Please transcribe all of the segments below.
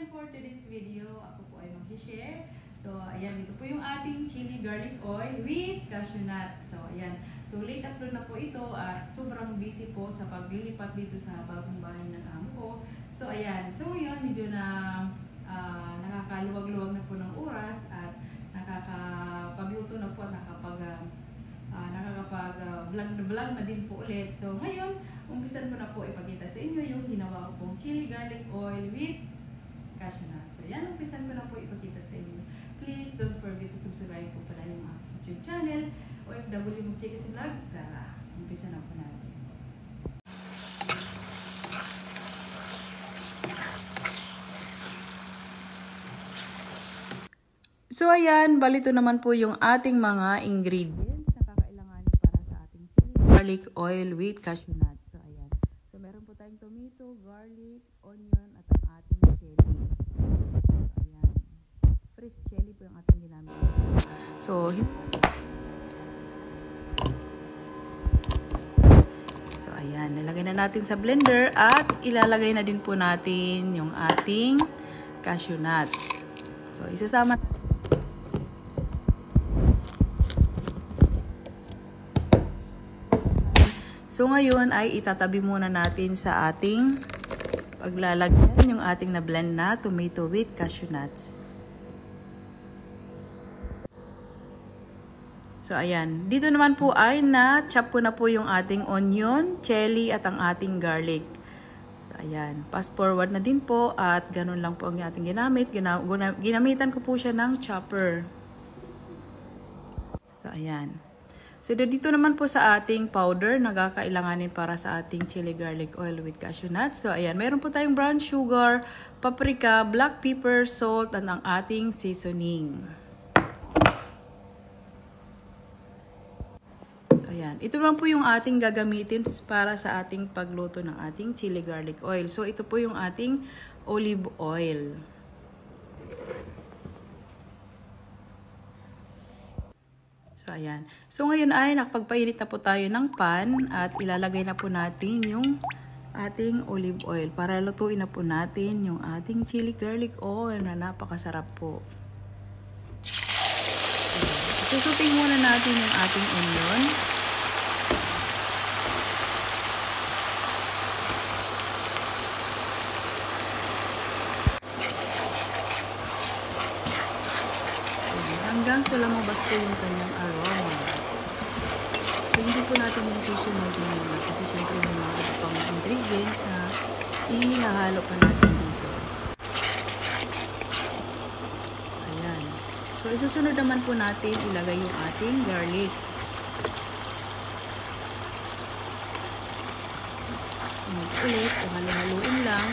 and for today's video, ako po ay mag-share. So, ayan, ito po yung ating chili garlic oil with cashew nut. So, ayan. So, late upload na po ito at sobrang busy po sa paglilipat dito sa bagong bahay ng amo ko. So, ayan. So, ngayon, medyo na nakakaluwag-luwag na po ng oras at nakakapagluto na po at nakakapag-vlog na din po ulit. So, ngayon, umpisan ko na po ipakita sa inyo yung ginawa ko pong chili garlic oil with cashew nut. So, yan, umpisan ko na po ipakita sa inyo. Please don't forget to subscribe po pala yung YouTube channel, OFW Magchicas Vlog. Tara, umpisa na po natin. So, ayan, balito naman po yung ating mga ingredients na kakailanganin para sa ating chili garlic oil with cashew nut. So, ayan. So, meron po tayong tomato, garlic, onion, at ang ating chili. So, ayan. Fresh chili po yung ating ginamit. So, ayan. Nilagay na natin sa blender at ilalagay na din po natin yung ating cashew nuts. So, isasama So, ngayon ay itatabi muna natin sa ating paglalagyan yung ating na-blend na tomato with cashew nuts. So, ayan. Dito naman po ay na-chop po na po yung ating onion, chili at ang ating garlic. So, ayan. Fast forward na din po at ganun lang po ang ating ginamit. Ginamitan ko po siya ng chopper. So, ayan. So, dito naman po sa ating powder na kakailanganin para sa ating chili garlic oil with cashew nuts. So, ayan. Meron po tayong brown sugar, paprika, black pepper, salt, at ang ating seasoning. Ayan. Ito naman po yung ating gagamitin para sa ating pagluto ng ating chili garlic oil. So, ito po yung ating olive oil. So, ayan. So, ngayon ay nakapagpainit na po tayo ng pan at ilalagay na po natin yung ating olive oil para lutuin na po natin yung ating chili garlic oil na napakasarap po. Susuting muna natin yung ating onion. Hanggang sa lumabas po yung kanyang aroma. So, hindi po natin yung susunodin muna kasi syempre may mga iba pang ingredients na ihahalo pa natin dito. Ayan. So, isusunod naman po natin ilagay yung ating garlic. I-mix ulit o halo-haloin lang.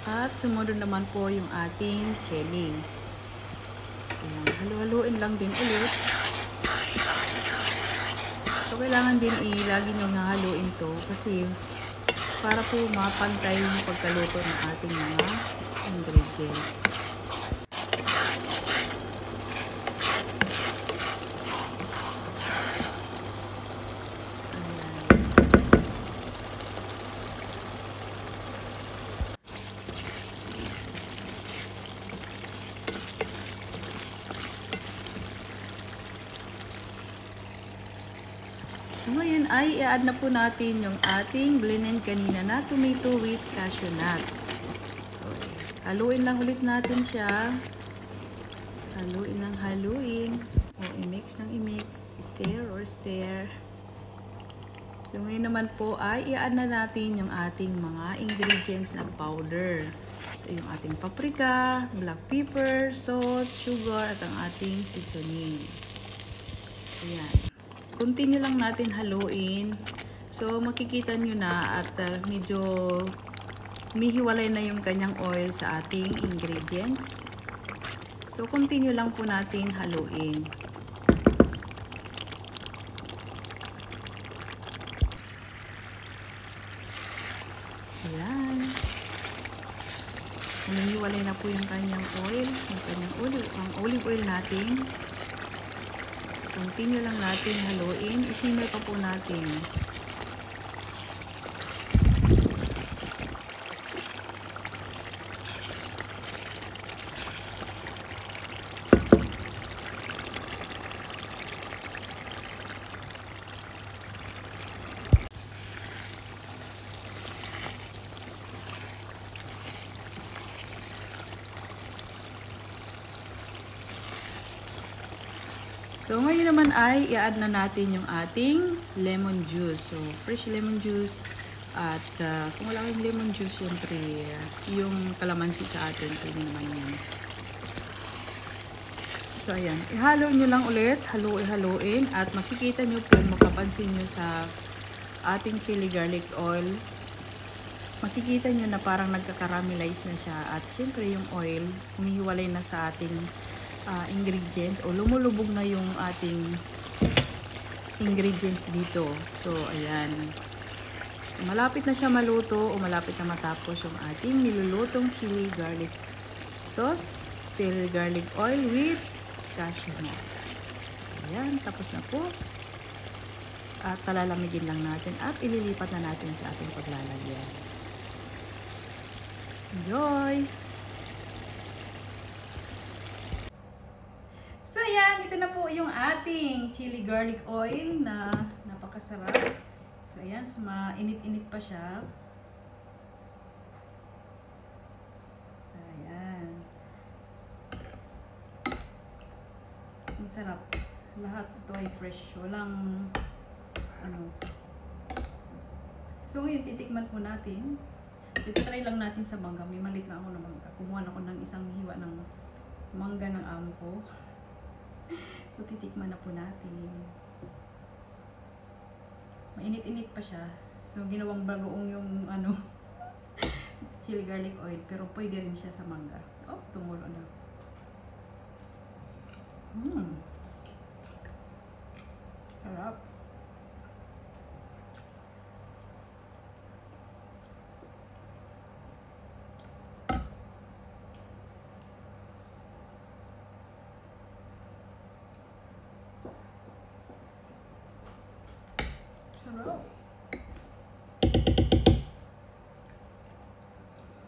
At sumunod naman po yung ating chili. Ayan, halo-haloin lang din ulit. So, kailangan din lagi nyo haluin to kasi para po mapantay yung pagkaluto ng ating mga ingredients. Ngayon ay i-add na po natin yung ating blended kanina na tomato with cashew nuts. So, haluin lang ulit natin siya. Haluin ng haluin. O i-mix ng i-mix. Stir or stir. So, ngayon naman po ay i-add na natin yung ating mga ingredients na powder. So, yung ating paprika, black pepper, salt, sugar, at ang ating seasoning. Ayan. Continue lang natin haluin. So, makikita nyo na at medyo humihiwalay na yung kanyang oil sa ating ingredients. So, continue lang po natin haluin. Ayan. Humihiwalay na po yung kanyang oil, ang olive oil natin. Continue lang natin haluin. Isimmer pa po natin. So, ngayon naman ay i-add na natin yung ating lemon juice. So, fresh lemon juice. At kung wala kayong lemon juice, syempre, yung kalamansi sa atin, pwede naman yan. So, ayan. Ihalo nyo lang ulit. Haluin. At makikita nyo po, makapansin nyo sa ating chili garlic oil. Makikita nyo na parang nagka-caramelize na siya. At syempre, yung oil, humihiwalay na sa ating ingredients o lumulubog na yung ating ingredients dito. So, ayan. Malapit na siya maluto o malapit na matapos yung ating nilulutong chili garlic sauce, chili garlic oil with cashew nuts. Ayan, tapos na po. At palalamigin lang natin at ililipat na natin sa ating paglalagyan. Enjoy! So, ayan. Ito na po yung ating chili garlic oil na napakasarap. So, ayan. So, mainit-init pa siya. Ayan. Ang sarap. Lahat ito ay fresh. Walang, So, ngayon, titikman po natin. Ito try lang natin sa mangga. May malit na ako na mangga. Kumuha ako ng isang hiwa ng mangga ng amo ko. So, titikman na po natin. Mainit-init pa siya. So, ginawang bagoong yung chili garlic oil. Pero pwede rin siya sa mangga. Oh, tumulo na. Sarap.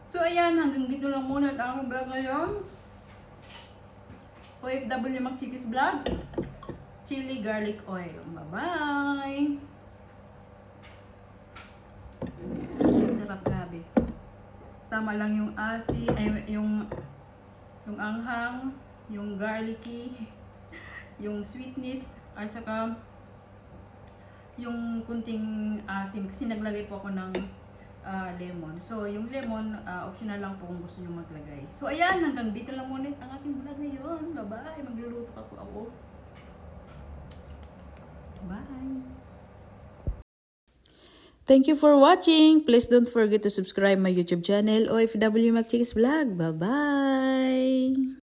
So, ayan, hanggang dito lang muna ang aking vlog ngayon. OFW Magchikis Vlog. Chili garlic oil. Bye-bye! Sarap, grabe. Tama lang yung asin, yung anghang, yung garlicky, yung sweetness, at saka yung kunting asin. Kasi naglagay po ako ng lemon. So, yung lemon, optional lang po kung gusto nyo maglagay. So, ayan, hanggang dito lang muna ang aking vlog ngayon. Bye-bye! Magluluto pa po ako. Bye! Thank you for watching! Please don't forget to subscribe my YouTube channel, OFW Magchikis Vlog. Bye-bye!